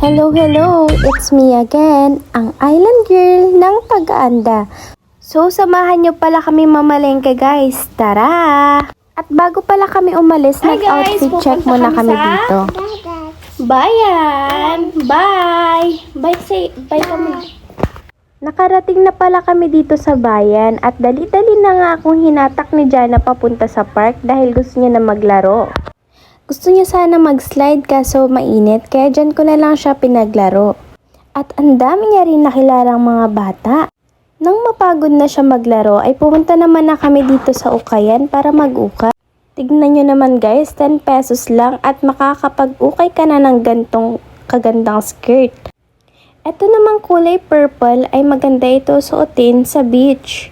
Hello, hello! It's me again, ang Island Girl ng Pag-aanda. So, samahan nyo pala kami mamalengke guys. Tara! At bago pala kami umalis, nag-outfit check muna kami dito. Bayan! Bye! Bye ka muna. Nakarating na pala kami dito sa bayan at dali-dali na nga akong hinatak ni Jana papunta sa park dahil gusto niya na maglaro. Gusto niya sana mag-slide kaso mainit kaya dyan ko na lang siya pinaglaro. At ang dami niya rin nakilalang mga bata. Nang mapagod na siya maglaro ay pumunta naman na kami dito sa ukayan para mag-ukay. Tignan nyo naman guys, 10 pesos lang at makakapag-ukay ka na ng gantong kagandang skirt. Ito namang kulay purple ay maganda ito suotin sa beach.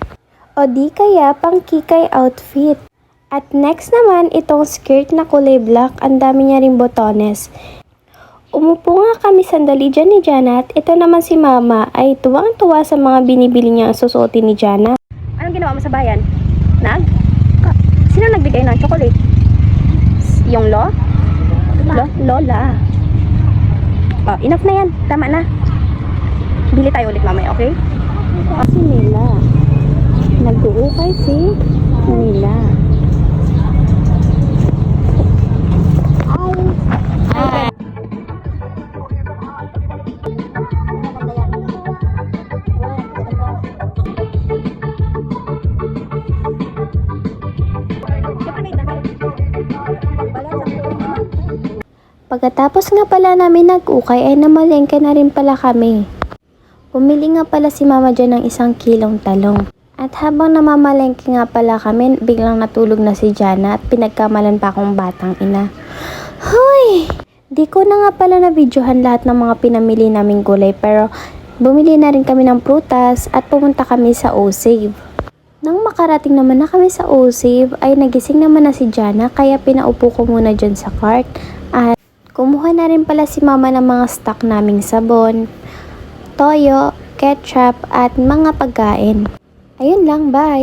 O di kaya pang kikay outfit. At next naman, itong skirt na kulay black, ang dami niya rin botones. Umupo nga kami sandali dyan ni Jana at ito naman si Mama ay tuwang-tuwa sa mga binibili niya ang susuotin ni Jana. Anong ginawa mo sa bayan? Sino nagbigay ng chocolate? Yung Lola. Oh, enough na yan. Tama na. Bili tayo ulit mamaya, okay? Si Nila. Nag-uukay si Nila. Pagkatapos nga pala namin nag-ukay ay namalengke na rin pala kami. Pumili nga pala si Mama dyan ng 1 kilong talong. At habang namamalengke nga pala kami, biglang natulog na si Jana at pinagkamalan pa akong batang ina. Hoy! Di ko na nga pala na-videohan lahat ng mga pinamili naming gulay pero bumili na rin kami ng prutas at pumunta kami sa O-Save. Nang makarating naman na kami sa O-Save ay nagising naman na si Jana kaya pinaupo ko muna dyan sa cart. At kumuha na rin pala si Mama ng mga stock naming sabon, toyo, ketchup at mga pagkain. Ayun lang, bye!